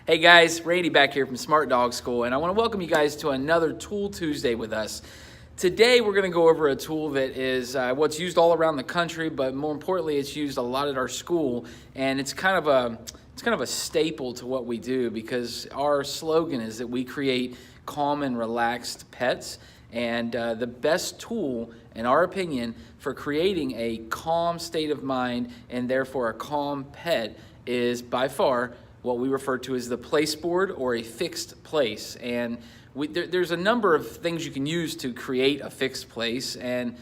Hey guys, Randy back here from Smart Dog School, and I want to welcome you guys to another Tool Tuesday with us. Today we're going to go over a tool that is what's used all around the country, but more importantly, it's used a lot at our school, and it's kind of a staple to what we do because our slogan is that we create calm and relaxed pets. And the best tool, in our opinion, for creating a calm state of mind and therefore a calm pet is by far what we refer to as the place board or a fixed place. And there's a number of things you can use to create a fixed place, and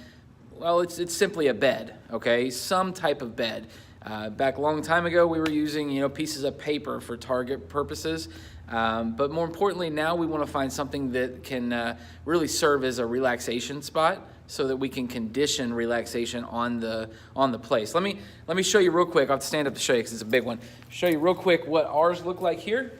well, it's simply a bed, okay? Some type of bed. Back a long time ago, we were using pieces of paper for target purposes, but more importantly, now we want to find something that can really serve as a relaxation spot, so that we can condition relaxation on the place. Let me show you real quick. I'll have to stand up to show you because it's a big one. Show you real quick what ours look like here.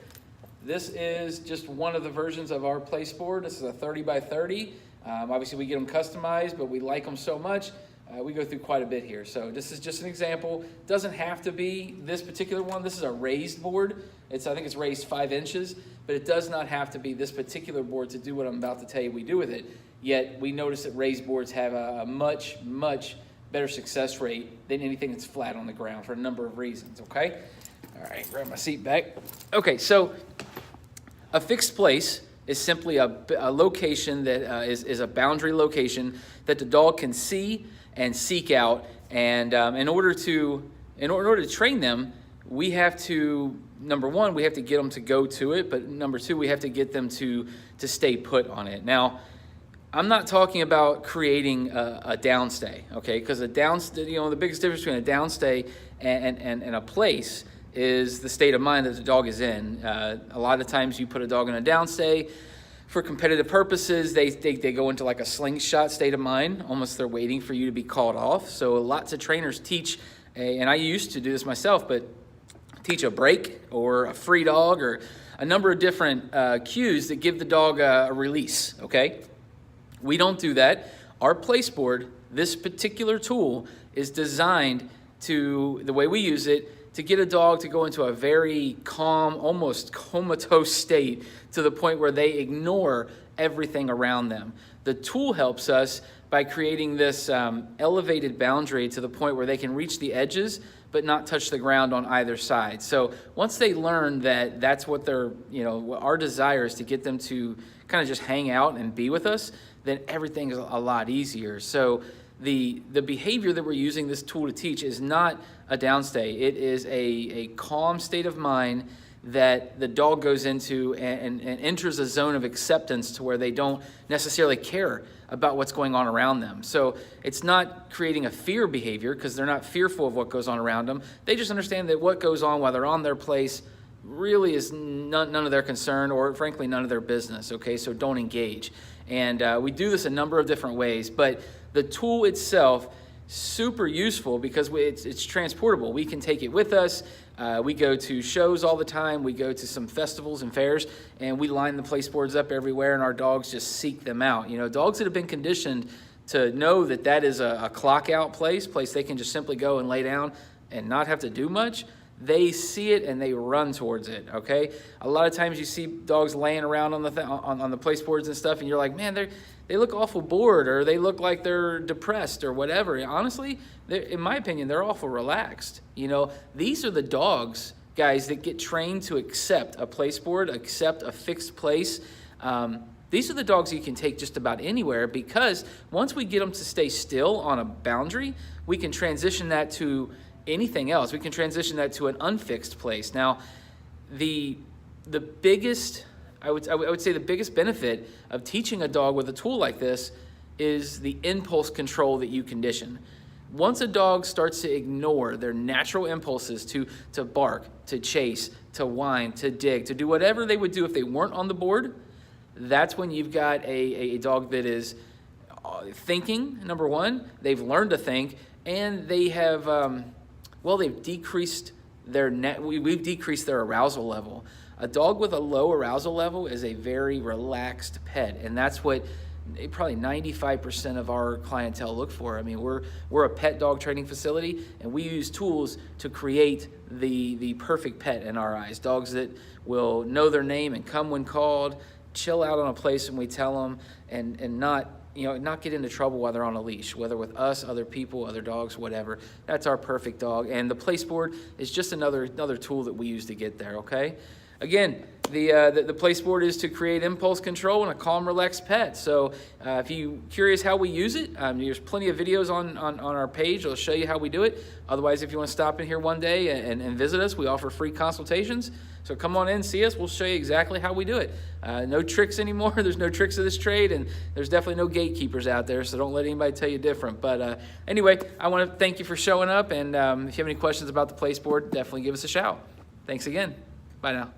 This is just one of the versions of our place board. This is a 30 by 30. Obviously we get them customized, but we like them so much. We go through quite a bit here. So this is just an example. Doesn't have to be this particular one. This is a raised board. I think it's raised 5 inches, but it does not have to be this particular board to do what I'm about to tell you we do with it. Yet we notice that raised boards have a much, much better success rate than anything that's flat on the ground for a number of reasons, okay? All right, grab my seat back. Okay, so a fixed place is simply a location that is a boundary location that the dog can see and seek out. And in order to train them, we have to, number one, we have to get them to go to it, but number two, we have to get them to stay put on it. Now, I'm not talking about creating a downstay, okay? Because a downstay, the biggest difference between a downstay and a place is the state of mind that the dog is in. A lot of times you put a dog in a downstay for competitive purposes. They go into like a slingshot state of mind. Almost they're waiting for you to be called off. So lots of trainers teach, and I used to do this myself, but teach a break or a free dog or a number of different cues that give the dog a release, okay? We don't do that. Our place board, this particular tool, is designed to, the way we use it, to get a dog to go into a very calm, almost comatose state to the point where they ignore everything around them. The tool helps us by creating this elevated boundary to the point where they can reach the edges but not touch the ground on either side. So once they learn that that's what our desire is to get them to kind of just hang out and be with us, then everything is a lot easier. So the behavior that we're using this tool to teach is not a downstay. It is a calm state of mind that the dog goes into and enters a zone of acceptance to where they don't necessarily care about what's going on around them. So it's not creating a fear behavior because they're not fearful of what goes on around them. They just understand that what goes on while they're on their place really is none of their concern, or frankly none of their business, okay? So don't engage. And we do this a number of different ways, but the tool itself, super useful because it's transportable. We can take it with us. We go to shows all the time. We go to some festivals and fairs, and we line the place boards up everywhere, and our dogs just seek them out. Dogs that have been conditioned to know that is a clock out place they can just simply go and lay down and not have to do much, they see it and they run towards it, okay? A lot of times you see dogs laying around on the place boards and stuff, and you're like, man, they look awful bored, or they look like they're depressed or whatever. And honestly, in my opinion, they're awful relaxed. These are the dogs, guys, that get trained to accept a place board, accept a fixed place. These are the dogs you can take just about anywhere, because once we get them to stay still on a boundary, we can transition that to anything else. We can transition that to an unfixed place. Now, the biggest, I would say the biggest benefit of teaching a dog with a tool like this is the impulse control that you condition. Once a dog starts to ignore their natural impulses to bark, to chase, to whine, to dig, to do whatever they would do if they weren't on the board, that's when you've got a dog that is thinking, number one. They've learned to think, and they have they've decreased we've decreased their arousal level. A dog with a low arousal level is a very relaxed pet, and that's what probably 95% of our clientele look for. I mean, we're a pet dog training facility, and we use tools to create the perfect pet in our eyes. Dogs that will know their name and come when called, chill out on a place when we tell them, and not get into trouble while they're on a leash, whether with us, other people, other dogs, whatever. That's our perfect dog. And the Placeboard is just another tool that we use to get there, okay? Again, the Placeboard is to create impulse control and a calm, relaxed pet. So if you're curious how we use it, there's plenty of videos on our page. It'll show you how we do it. Otherwise, if you want to stop in here one day and visit us, we offer free consultations. So come on in, see us. We'll show you exactly how we do it. No tricks anymore. There's no tricks of this trade, and there's definitely no gatekeepers out there, so don't let anybody tell you different. But anyway, I want to thank you for showing up, and if you have any questions about the Placeboard, definitely give us a shout. Thanks again. Bye now.